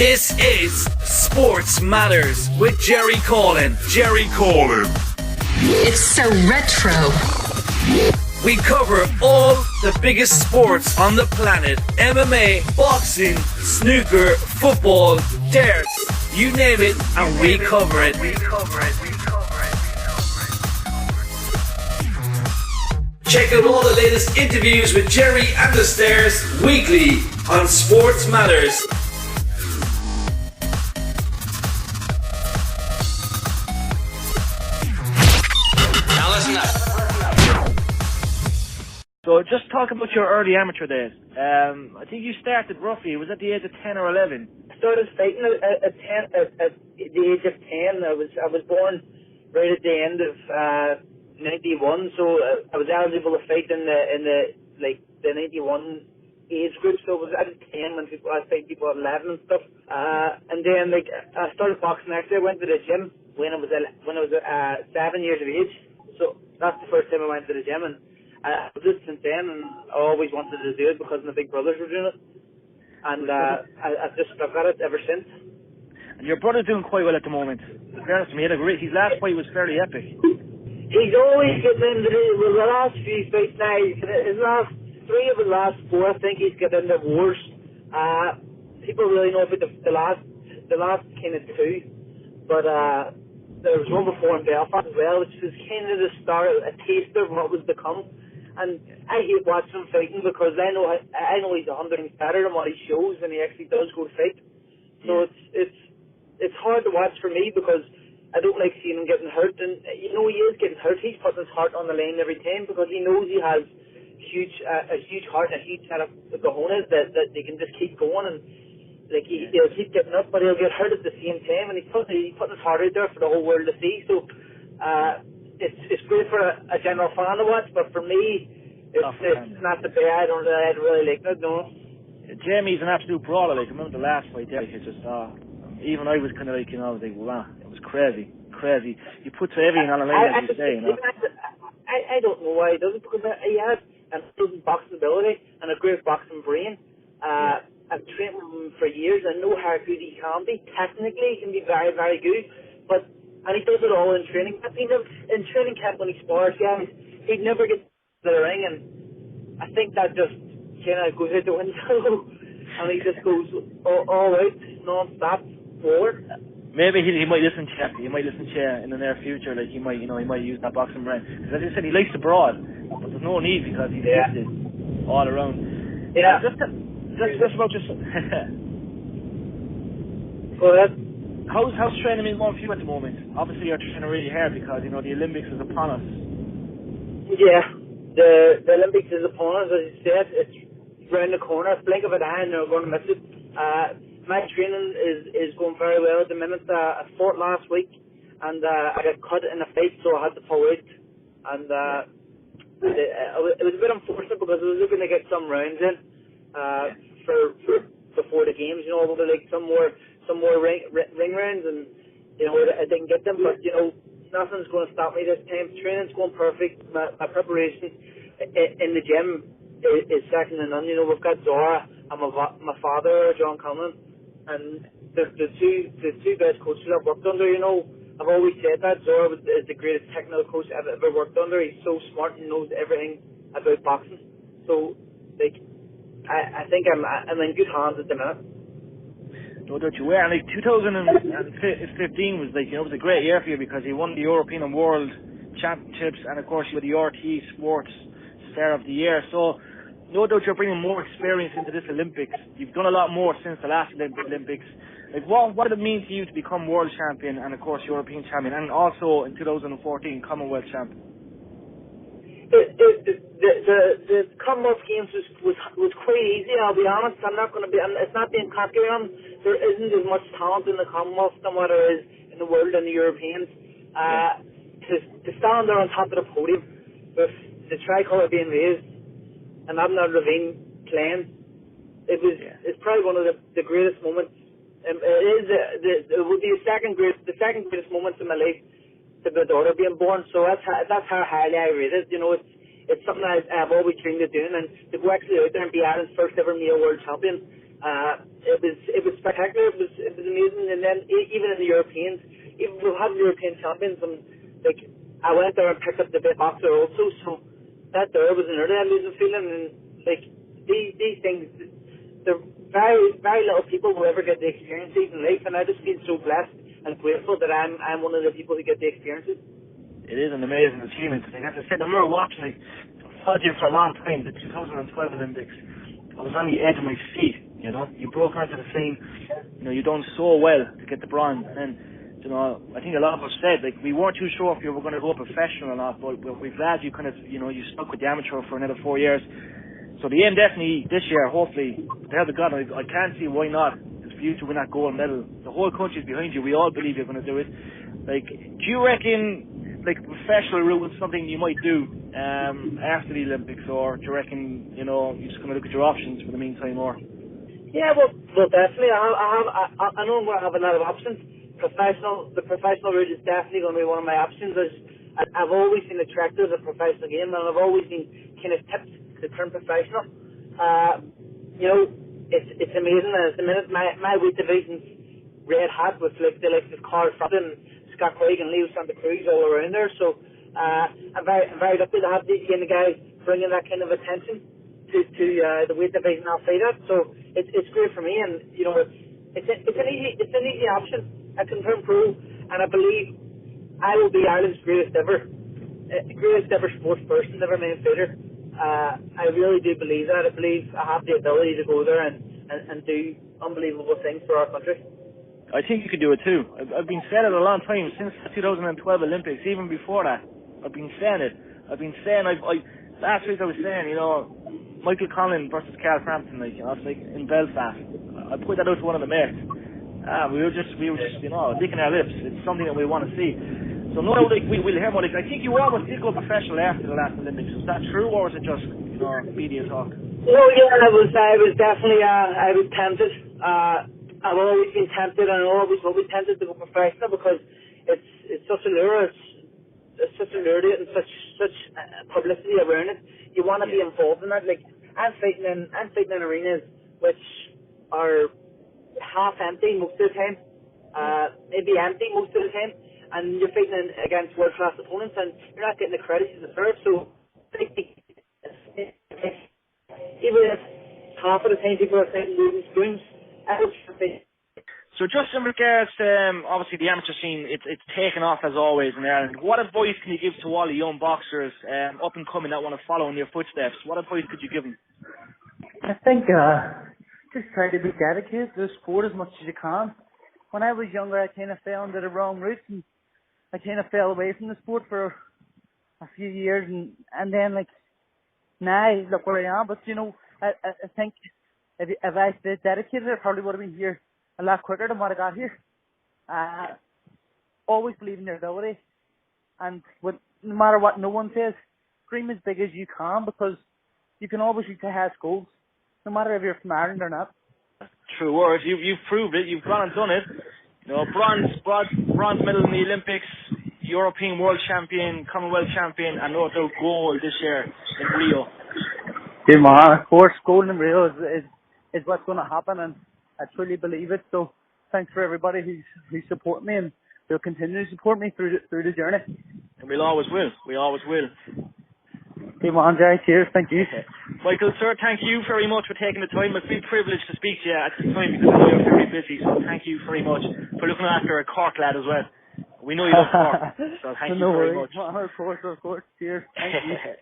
This is Sports Matters with Jerry Coughlan. It's so retro. We cover all the biggest sports on the planet. MMA, boxing, snooker, football, darts, you name it, and we cover it. Check out all the latest interviews with Jerry and the Stairs weekly on Sports Matters. Now listen up. So just talk about your early amateur days. I think you started roughly, it was at the age of 10 or 11. I started fighting at the age of 10. I was born right at the end of 91, so I was eligible to fight in the 91 age group. So I was at 10 when I was fighting people at 11 and stuff. And then I started boxing. Actually, I went to the gym when I was 7 years of age. So that's the first time I went to the gym, and I was just since then, and I always wanted to do it because my big brothers were doing it, and I've just stuck at it ever since. And your brother's doing quite well at the moment. In fairness to me, his last fight was fairly epic. He's always getting into the last few fights now. His last 3 of his last 4, I think he's getting into wars. People really know about the last kind of 2, but there was one before in Belfast as well, which was kind of the start, a taster of what was to come. And I hate watching him fighting because I know he's 100 times better than what he shows when he actually does go fight. So it's hard to watch for me because I don't like seeing him getting hurt. And he is getting hurt. He's putting his heart on the line every time because he knows he has a huge heart and a huge set of cojones that they can just keep going, and he'll keep getting up, but he'll get hurt at the same time. And he's putting his heart out there for the whole world to see. So it's great for a general fan to watch, but for me, it's not the bad. I don't really like it, no. Jamie's an absolute brawler. Like, I remember the last fight there, it's just, even I was kind of like, I was like, wow, it was crazy. He puts everything on the line, as you say, I don't know why he does it, because he has an amazing boxing ability and a great boxing brain. I've trained with him for years. I know how good he can be. Technically, he can be very, very good, and he does it all in training camp. In training camp when he spars guys, he'd never get to the ring, and I think that just kind of goes out the window, and he just goes all out, non-stop forward. Maybe he might listen to you. He might listen to you in the near future. Like he might use that boxing brain. Because as you said, he likes to brawl, but there's no need because he's gifted all around. Yeah. Just about just. Go ahead. How's training been going for you at the moment? Obviously, you're training really hard because the Olympics is upon us. Yeah, the Olympics is upon us. As you said, it's round the corner. Blink of an eye, and they're going to miss it. My training is going very well at the minute. I fought last week, and I got cut in a fight, so I had to pull out. And it was a bit unfortunate because I was looking to get some rounds in for before the games. Like some more ring rounds, and I didn't get them. But nothing's going to stop me this time. Training's going perfect. My preparation in the gym is second to none. We've got Zora and my father, John Conlan, and the two best coaches I've worked under. I've always said that Zora is the greatest technical coach I've ever worked under. He's so smart and knows everything about boxing. So I think I'm in good hands at the minute. No doubt you were. And 2015 was was a great year for you because you won the European and World Championships, and of course you were the RT Sports Star of the Year. So no doubt you're bringing more experience into this Olympics. You've done a lot more since the last Olympics. What did it mean to you to become world champion and of course European champion, and also in 2014 Commonwealth champion? The Commonwealth Games was quite easy. I'll be honest. It's not being cocky on. There isn't as much talent in the Commonwealth than what there is in the world and the Europeans. To stand there on top of the podium with the tricolour being raised and Abner Levine playing, it's probably one of the greatest moments. It would be the second greatest moments in my life to my daughter being born. So that's how highly I rate it. It's something I've always dreamed of doing, and to go actually out there and be Ireland's first ever male world champion, was spectacular. It was amazing. And then even in the Europeans, even we've had European champions, and like I went there and picked up the bit boxer also. So that there was another amazing feeling. And like these things, they're very little people will ever get the experience these in life, and I just feel so blessed and grateful that I'm one of the people who get the experiences. It is an amazing achievement. Like, as I said, I remember watching, like, I followed you for a long time, the 2012 Olympics. I was on the edge of my seat, you know. You broke onto the scene, you know, you done so well to get the bronze. And, you know, I think a lot of us said, like, we weren't too sure if you were going to go professional or not, but we're glad you kind of, you know, you stuck with the amateur for another 4 years. So the aim definitely this year, hopefully, to help the God, I can't see why not, is for you to win that gold medal. The whole country's behind you. We all believe you're going to do it. Like, do you reckon, like, professional route is something you might do after the Olympics, or do you reckon, you know, you're just going to look at your options for the meantime, or? Yeah, well, definitely. I know I'm going to have a lot of options. The professional route is definitely going to be one of my options. I've always been attracted to the professional game, and I've always been kind of tipped to turn professional. You know, it's amazing. At the minute, my weight division's red hot with like the likes of Carl Frampton, Scott Craig, and Leo Santa Cruz all around there. So I'm very lucky to have these kind of guys bringing that kind of attention to the weight division outside that. So it's great for me, and you know, it's an easy option. I can turn pro, and I believe I will be Ireland's greatest ever sports person, never mind fighter. I really do believe that. I believe I have the ability to go there and do unbelievable things for our country. I think you could do it too. I've been saying it a long time, since the 2012 Olympics, even before that. I've been saying it. Last week I was saying, you know, Michael Conlan versus Carl Frampton, like, you know, it's like in Belfast. I put that out to one of the mates. We were just, you know, licking our lips. It's something that we want to see. So no, like, we'll hear more. Like, I think you almost did go professional after the last Olympics. Was that true, or was it just, you know, media talk? No, yeah, I was definitely, I was tempted. I've always been tempted, and I've always tempted to go professional, because it's such a lure. It's such a lure, and such publicity around it. You want to be involved in that. Like, I'm fighting in arenas which are half empty most of the time, maybe empty most of the time, and you're fighting against world class opponents, and you're not getting the credit you deserve. So even if half of the time people are saying losing spoons, I would say. So just in regards to, obviously, the amateur scene, it's taken off as always in Ireland. What advice can you give to all the young boxers up and coming that want to follow in your footsteps? What advice could you give them? I think just try to be dedicated to the sport as much as you can. When I was younger, I kind of fell into the wrong route, and I kind of fell away from the sport for a few years, and then, like, now look where I am. But, you know, I think if I stayed dedicated, I probably would have been here a lot quicker than what I got here. Always believe in your ability, and no matter what no one says, dream as big as you can, because you can always reach the highest goals, no matter if you're from Ireland or not. True words. You've proved it. You've gone and done it. You know, bronze medal in the Olympics, European World Champion, Commonwealth Champion, and no doubt gold this year in Rio. Yeah, man. Of course, gold in Rio is what's going to happen, and I truly believe it. So thanks for everybody who's supporting me, and they'll continue to support me through the journey. And we always will. Come on, Jerry. Cheers. Thank you. Michael, sir, thank you very much for taking the time. It's been a privilege to speak to you at this time, because I know you're very busy. So thank you very much for looking after a Cork lad as well. We know you love Cork, so thank you very much. Of course. Cheers. Thank you.